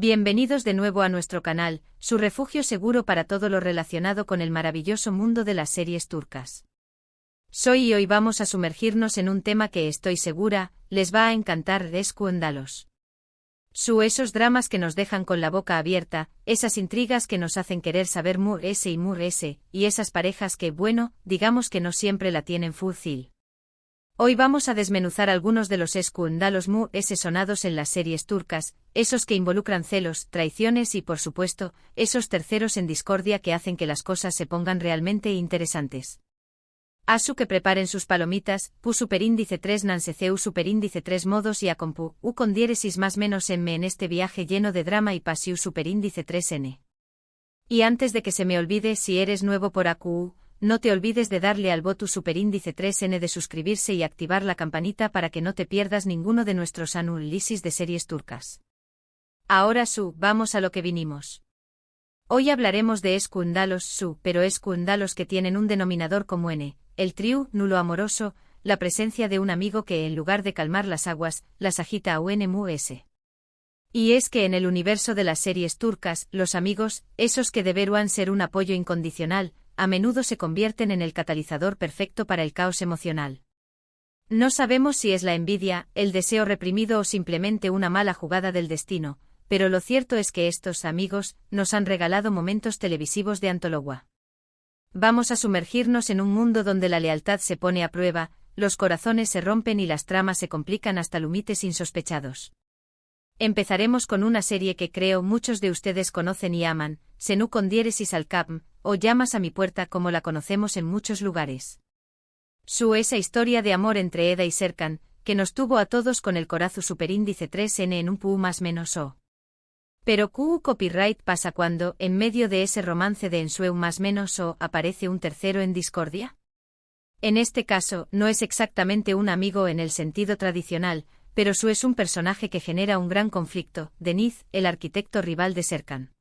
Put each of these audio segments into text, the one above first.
Bienvenidos de nuevo a nuestro canal, su refugio seguro para todo lo relacionado con el maravilloso mundo de las series turcas. Soy y hoy vamos a sumergirnos en un tema que estoy segura, les va a encantar: Escuendalos. Esos dramas que nos dejan con la boca abierta, esas intrigas que nos hacen querer saber more ese, y esas parejas que, bueno, digamos que no siempre la tienen fácil. Hoy vamos a desmenuzar algunos de los escándalos sonados en las series turcas, esos que involucran celos, traiciones y, por supuesto, esos terceros en discordia que hacen que las cosas se pongan realmente interesantes. Asu que preparen sus palomitas, pu superíndice 3 nanseceu superíndice 3 modos y acompu, u con diéresis más menos m en este viaje lleno de drama y pasiu superíndice 3n. Y antes de que se me olvide, si eres nuevo por AQU, no te olvides de darle al botón superíndice 3n de suscribirse y activar la campanita para que no te pierdas ninguno de nuestros análisis de series turcas. Ahora vamos a lo que vinimos. Hoy hablaremos de escándalos pero escándalos que tienen un denominador común, el triángulo amoroso, la presencia de un amigo que en lugar de calmar las aguas, las agita a unmus. Y es que en el universo de las series turcas, los amigos, esos que deberían ser un apoyo incondicional, a menudo se convierten en el catalizador perfecto para el caos emocional. No sabemos si es la envidia, el deseo reprimido o simplemente una mala jugada del destino, pero lo cierto es que estos amigos nos han regalado momentos televisivos de antología. Vamos a sumergirnos en un mundo donde la lealtad se pone a prueba, los corazones se rompen y las tramas se complican hasta límites insospechados. Empezaremos con una serie que creo muchos de ustedes conocen y aman, Senu con diéresis al Kapm, o Llamas a mi puerta como la conocemos en muchos lugares. Esa historia de amor entre Eda y Serkan, que nos tuvo a todos con el corazón superíndice 3n en un pu más menos o. Pero Q copyright pasa cuando, en medio de ese romance de ensueu más menos o, aparece un tercero en discordia. En este caso, no es exactamente un amigo en el sentido tradicional, pero es un personaje que genera un gran conflicto, Deniz, el arquitecto rival de Serkan.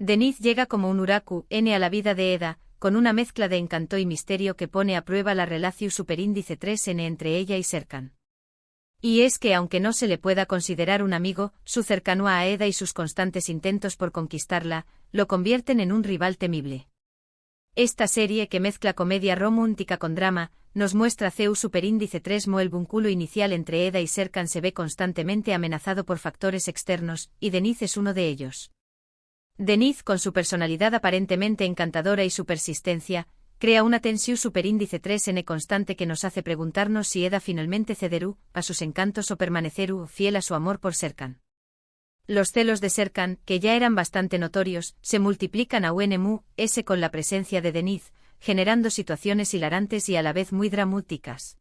Deniz llega como un huracán a la vida de Eda, con una mezcla de encanto y misterio que pone a prueba la relación superíndice 3n entre ella y Serkan. Y es que aunque no se le pueda considerar un amigo, su cercanía a Eda y sus constantes intentos por conquistarla, lo convierten en un rival temible. Esta serie que mezcla comedia romántica con drama, nos muestra Ceu superíndice 3 mo el vínculo inicial entre Eda y Serkan se ve constantemente amenazado por factores externos, y Deniz es uno de ellos. Deniz, con su personalidad aparentemente encantadora y su persistencia, crea una tensión superíndice 3n constante que nos hace preguntarnos si Eda finalmente cederá a sus encantos o permanecerá fiel a su amor por Serkan. Los celos de Serkan, que ya eran bastante notorios, se multiplican a unmus con la presencia de Deniz, generando situaciones hilarantes y a la vez muy dramáticas.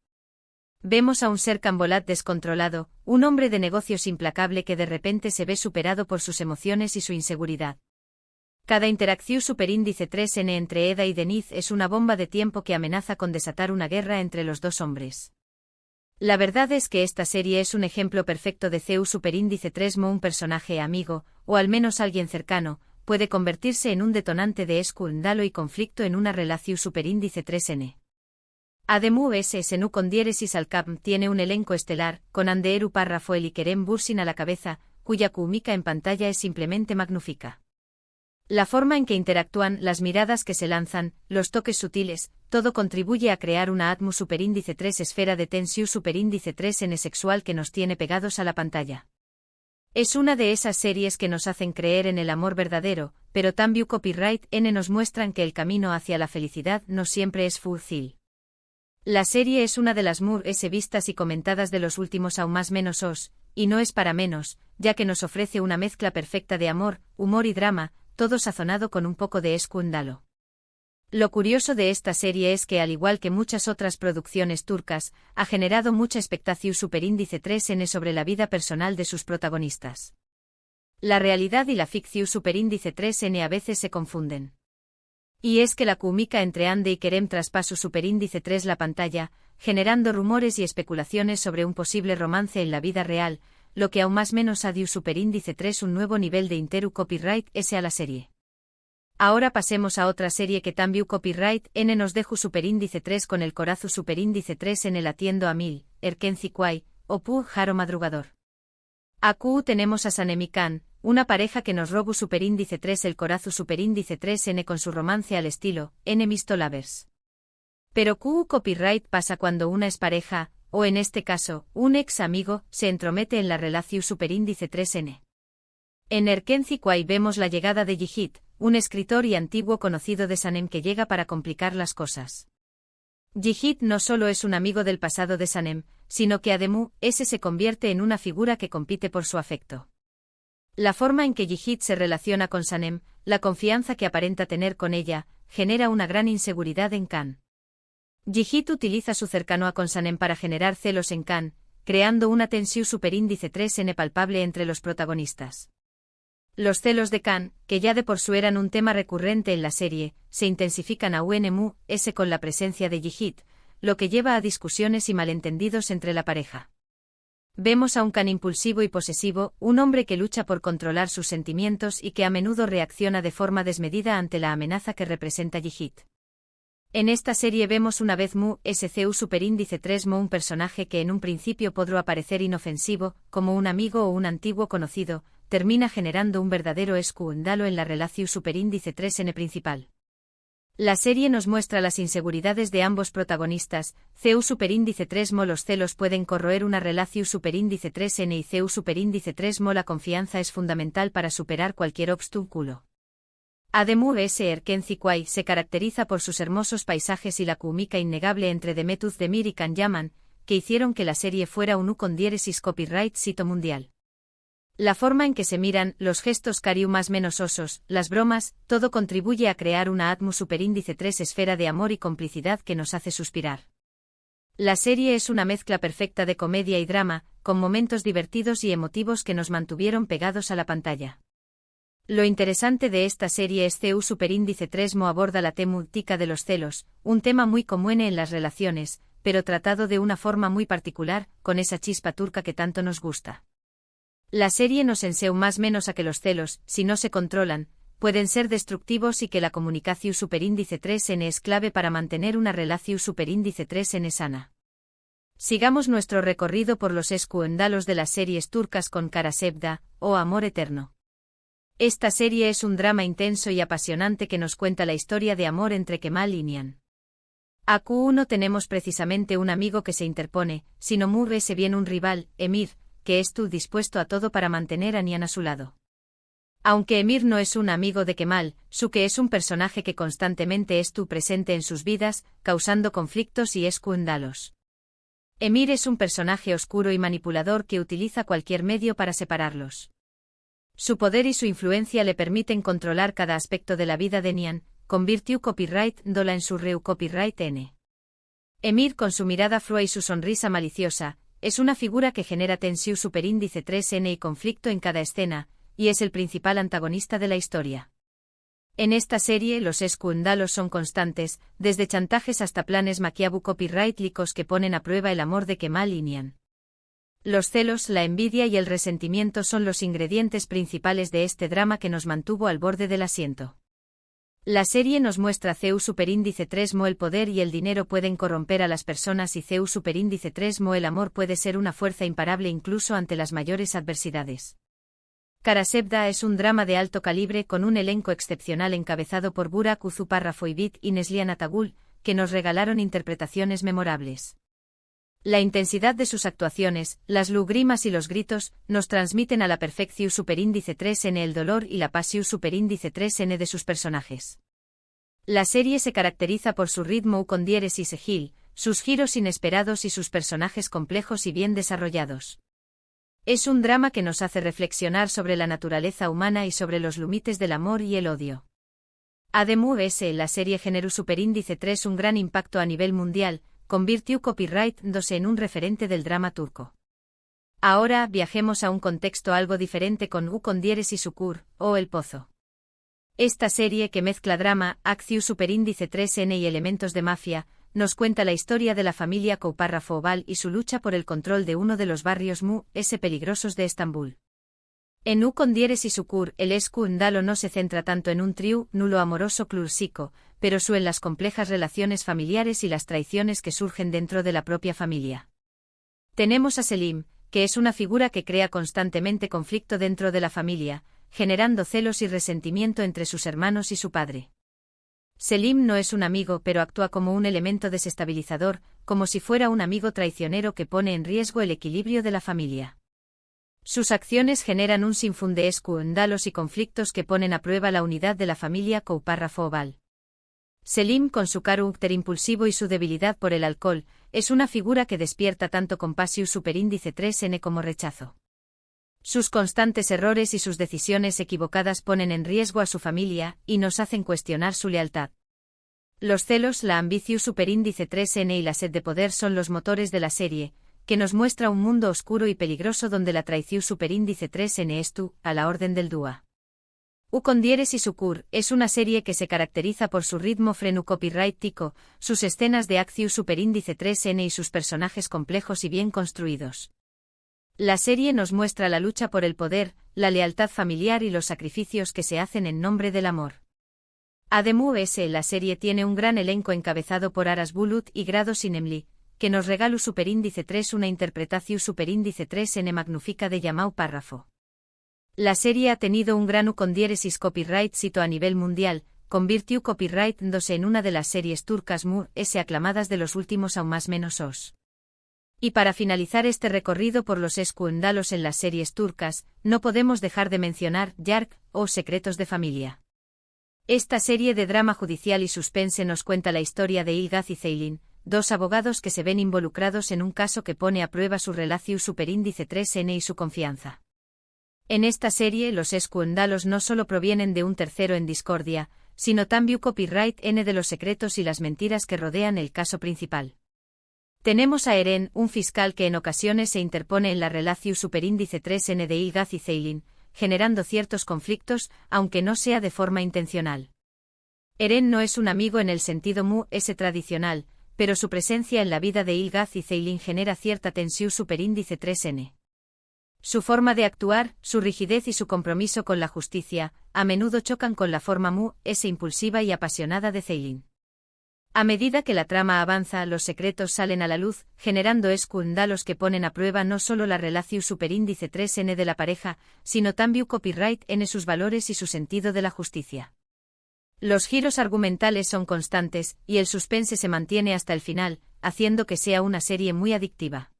Vemos a un Serkan Bolat descontrolado, un hombre de negocios implacable que de repente se ve superado por sus emociones y su inseguridad. Cada interacción superíndice 3n entre Eda y Deniz es una bomba de tiempo que amenaza con desatar una guerra entre los dos hombres. La verdad es que esta serie es un ejemplo perfecto de Ceu superíndice 3 mo un personaje amigo, o al menos alguien cercano, puede convertirse en un detonante de escándalo y conflicto en una relación superíndice 3n. Además, Senu con diéresis al Kapm tiene un elenco estelar, con Anderu Parrafoel y Kerem Bürsin a la cabeza, cuya química en pantalla es simplemente magnífica. La forma en que interactúan, las miradas que se lanzan, los toques sutiles, todo contribuye a crear una atmósfera superíndice 3 esfera de tensión superíndice 3n sexual que nos tiene pegados a la pantalla. Es una de esas series que nos hacen creer en el amor verdadero, pero también copyright n nos muestran que el camino hacia la felicidad no siempre es fácil. La serie es una de las vistas y comentadas de los últimos aún más menos os, y no es para menos, ya que nos ofrece una mezcla perfecta de amor, humor y drama, todo sazonado con un poco de escándalo. Lo curioso de esta serie es que, al igual que muchas otras producciones turcas, ha generado mucha expectación superíndice 3n sobre la vida personal de sus protagonistas. La realidad y la ficción superíndice 3n a veces se confunden. Y es que la química entre Ande y Kerem traspasó superíndice 3 la pantalla, generando rumores y especulaciones sobre un posible romance en la vida real, lo que aún más menos ha dio superíndice 3 un nuevo nivel de interu copyright a la serie. Ahora pasemos a otra serie que también copyright n nos dejo superíndice 3 con el corazón superíndice 3 en el atiendo a mil, Erken Zikway, o Pu Jaro Madrugador. Aquí tenemos a Sanemi Khan, una pareja que nos robu superíndice 3 el corazu superíndice 3n con su romance al estilo, enemies to lovers. Pero QU copyright pasa cuando una expareja, o en este caso, un ex amigo, se entromete en la relación superíndice 3n. En Erkenci Kwai vemos la llegada de Yihit, un escritor y antiguo conocido de Sanem que llega para complicar las cosas. Yihit no solo es un amigo del pasado de Sanem, sino que además, ese se convierte en una figura que compite por su afecto. La forma en que Yihit se relaciona con Sanem, la confianza que aparenta tener con ella, genera una gran inseguridad en Khan. Yihit utiliza su cercanía con Sanem para generar celos en Khan, creando una tensión superíndice 3n palpable entre los protagonistas. Los celos de Khan, que ya de por sí eran un tema recurrente en la serie, se intensifican a UNMU-S con la presencia de Yihit, lo que lleva a discusiones y malentendidos entre la pareja. Vemos a un Khan impulsivo y posesivo, un hombre que lucha por controlar sus sentimientos y que a menudo reacciona de forma desmedida ante la amenaza que representa Yihit. En esta serie vemos una vez SCU superíndice 3mo un personaje que en un principio podrá parecer inofensivo, como un amigo o un antiguo conocido, termina generando un verdadero escándalo en la relación superíndice 3n principal. La serie nos muestra las inseguridades de ambos protagonistas, CU superíndice 3mo los celos pueden corroer una relación superíndice 3n y CU superíndice 3mo la confianza es fundamental para superar cualquier obstáculo. Además Erkenci Kwai se caracteriza por sus hermosos paisajes y la química innegable entre Demetuz Demir y Can Yaman, que hicieron que la serie fuera un con diéresis copyright sito mundial. La forma en que se miran, los gestos cariu más menos osos, las bromas, todo contribuye a crear una atmósfera superíndice 3 esfera de amor y complicidad que nos hace suspirar. La serie es una mezcla perfecta de comedia y drama, con momentos divertidos y emotivos que nos mantuvieron pegados a la pantalla. Lo interesante de esta serie es CU superíndice 3mo aborda la temática de los celos, un tema muy común en las relaciones, pero tratado de una forma muy particular, con esa chispa turca que tanto nos gusta. La serie nos enseña más menos a que los celos, si no se controlan, pueden ser destructivos y que la comunicación superíndice 3n es clave para mantener una relación superíndice 3n sana. Sigamos nuestro recorrido por los escándalos de las series turcas con Kara Sevda, o Amor Eterno. Esta serie es un drama intenso y apasionante que nos cuenta la historia de amor entre Kemal y Nihan. A Q no tenemos precisamente un amigo que se interpone, sino se viene un rival, Emir, que estuvo dispuesto a todo para mantener a Nihan a su lado. Aunque Emir no es un amigo de Kemal, Suke es un personaje que constantemente estuvo presente en sus vidas, causando conflictos y escándalos. Emir es un personaje oscuro y manipulador que utiliza cualquier medio para separarlos. Su poder y su influencia le permiten controlar cada aspecto de la vida de Nihan, convirtió copyright dola en su reu copyright n. Emir con su mirada frua y su sonrisa maliciosa, es una figura que genera tensión superíndice 3n y conflicto en cada escena, y es el principal antagonista de la historia. En esta serie los escándalos son constantes, desde chantajes hasta planes maquiavu copyrightlicos que ponen a prueba el amor de Kemal y Nihan. Los celos, la envidia y el resentimiento son los ingredientes principales de este drama que nos mantuvo al borde del asiento. La serie nos muestra CU superíndice 3mo el poder y el dinero pueden corromper a las personas y CU superíndice 3mo el amor puede ser una fuerza imparable incluso ante las mayores adversidades. Kara Sevda es un drama de alto calibre con un elenco excepcional encabezado por Burak Uzuparrafoibit y Neslihan Atagul, que nos regalaron interpretaciones memorables. La intensidad de sus actuaciones, las lágrimas y los gritos, nos transmiten a la perfección superíndice 3n el dolor y la pasión superíndice 3n de sus personajes. La serie se caracteriza por su ritmo con diéresis egil, sus giros inesperados y sus personajes complejos y bien desarrollados. Es un drama que nos hace reflexionar sobre la naturaleza humana y sobre los límites del amor y el odio. Además, la serie generó superíndice 3 un gran impacto a nivel mundial, convirtió copyright 2 en un referente del drama turco. Ahora viajemos a un contexto algo diferente con U con diéresis Ukur, o El Pozo. Esta serie que mezcla drama, acción superíndice 3n y elementos de mafia, nos cuenta la historia de la familia Koparrafobal y su lucha por el control de uno de los barrios peligrosos de Estambul. En U con diéresis Ukur, el escándalo no se centra tanto en un trío nulo amoroso clásico, pero en las complejas relaciones familiares y las traiciones que surgen dentro de la propia familia. Tenemos a Selim, que es una figura que crea constantemente conflicto dentro de la familia, generando celos y resentimiento entre sus hermanos y su padre. Selim no es un amigo, pero actúa como un elemento desestabilizador, como si fuera un amigo traicionero que pone en riesgo el equilibrio de la familia. Sus acciones generan un sinfín de escándalos y conflictos que ponen a prueba la unidad de la familia Párrafo Oval. Selim, con su carácter impulsivo y su debilidad por el alcohol, es una figura que despierta tanto compasión superíndice 3N como rechazo. Sus constantes errores y sus decisiones equivocadas ponen en riesgo a su familia y nos hacen cuestionar su lealtad. Los celos, la ambición superíndice 3N y la sed de poder son los motores de la serie, que nos muestra un mundo oscuro y peligroso donde la traición superíndice 3N es a la orden del dúa. Con diéresis Sucur es una serie que se caracteriza por su ritmo copyrightico, sus escenas de acción superíndice 3N y sus personajes complejos y bien construidos. La serie nos muestra la lucha por el poder, la lealtad familiar y los sacrificios que se hacen en nombre del amor. Además, la serie tiene un gran elenco encabezado por Aras Bulut y Grado Sinemli, que nos regala superíndice 3 una interpretación superíndice 3N magnífica de Yamau Párrafo. La serie ha tenido un gran con diéresis copyright sito a nivel mundial, convirtió copyright-dándose en una de las series turcas más aclamadas de los últimos aún más menos os. Y para finalizar este recorrido por los escándalos en las series turcas, no podemos dejar de mencionar Yark o Secretos de Familia. Esta serie de drama judicial y suspense nos cuenta la historia de Ilgaz y Ceylin, dos abogados que se ven involucrados en un caso que pone a prueba su relación superíndice 3N y su confianza. En esta serie los escándalos no solo provienen de un tercero en discordia, sino también copyright N de los secretos y las mentiras que rodean el caso principal. Tenemos a Eren, un fiscal que en ocasiones se interpone en la relación superíndice 3N de Ilgaz y Ceylin, generando ciertos conflictos, aunque no sea de forma intencional. Eren no es un amigo en el sentido tradicional, pero su presencia en la vida de Ilgaz y Ceylin genera cierta tensión superíndice 3N. Su forma de actuar, su rigidez y su compromiso con la justicia, a menudo chocan con la forma impulsiva y apasionada de Ceylin. A medida que la trama avanza, los secretos salen a la luz, generando escándalos que ponen a prueba no solo la relación superíndice 3N de la pareja, sino también copyright N sus valores y su sentido de la justicia. Los giros argumentales son constantes, y el suspense se mantiene hasta el final, haciendo que sea una serie muy adictiva.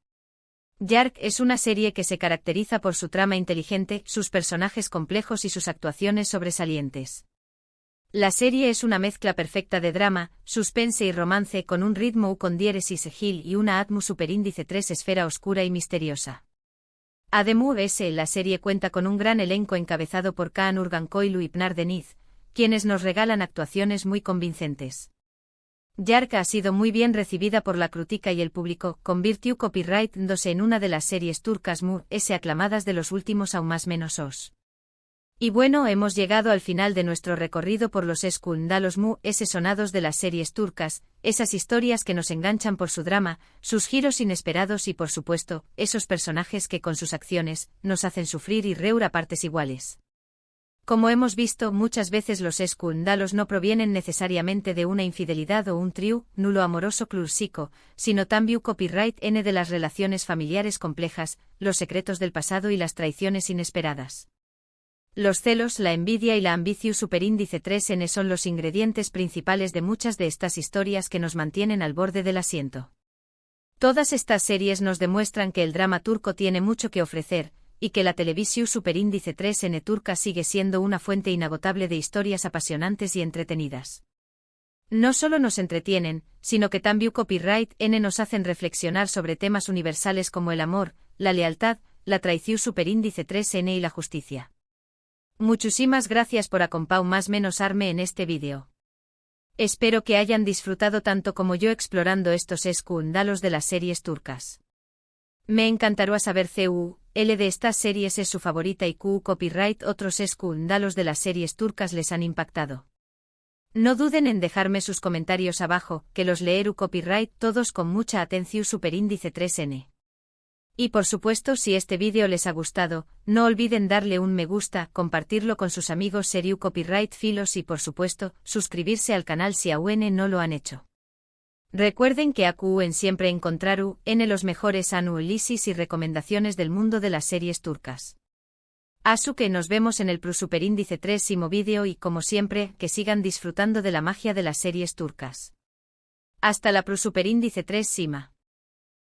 Yark es una serie que se caracteriza por su trama inteligente, sus personajes complejos y sus actuaciones sobresalientes. La serie es una mezcla perfecta de drama, suspense y romance con un ritmo con diéresis Gil y una atmósfera superíndice 3 esfera oscura y misteriosa. Además, la serie cuenta con un gran elenco encabezado por Kaan Urgankoğlu y Pınar Deniz, quienes nos regalan actuaciones muy convincentes. Yark ha sido muy bien recibida por la crítica y el público, convirtió copyright-dándose en una de las series turcas más aclamadas de los últimos aún más menos os. Y bueno, hemos llegado al final de nuestro recorrido por los escándalos más sonados de las series turcas, esas historias que nos enganchan por su drama, sus giros inesperados y por supuesto, esos personajes que con sus acciones, nos hacen sufrir y reír a partes iguales. Como hemos visto, muchas veces los escándalos no provienen necesariamente de una infidelidad o un trío nulo amoroso clásico, sino también copyright N de las relaciones familiares complejas, los secretos del pasado y las traiciones inesperadas. Los celos, la envidia y la ambición superíndice 3N son los ingredientes principales de muchas de estas historias que nos mantienen al borde del asiento. Todas estas series nos demuestran que el drama turco tiene mucho que ofrecer, y que la televisión superíndice 3N turca sigue siendo una fuente inagotable de historias apasionantes y entretenidas. No solo nos entretienen, sino que también copyright N nos hacen reflexionar sobre temas universales como el amor, la lealtad, la traición superíndice 3N y la justicia. Muchísimas gracias por acompañarme en este vídeo. Espero que hayan disfrutado tanto como yo explorando estos escándalos de las series turcas. Me encantará saber cuál de estas series es su favorita y qué copyright otros escándalos de las series turcas les han impactado. No duden en dejarme sus comentarios abajo, que los leeré copyright todos con mucha atención superíndice 3N. Y por supuesto, si este vídeo les ha gustado, no olviden darle un me gusta, compartirlo con sus amigos Seriu Copyright Filos y por supuesto, suscribirse al canal si aún no lo han hecho. Recuerden que en siempre encontraru en los mejores análisis y recomendaciones del mundo de las series turcas. Asu que nos vemos en el Superíndice 3 Simo Vídeo y como siempre, que sigan disfrutando de la magia de las series turcas. Hasta la Superíndice 3 Sima.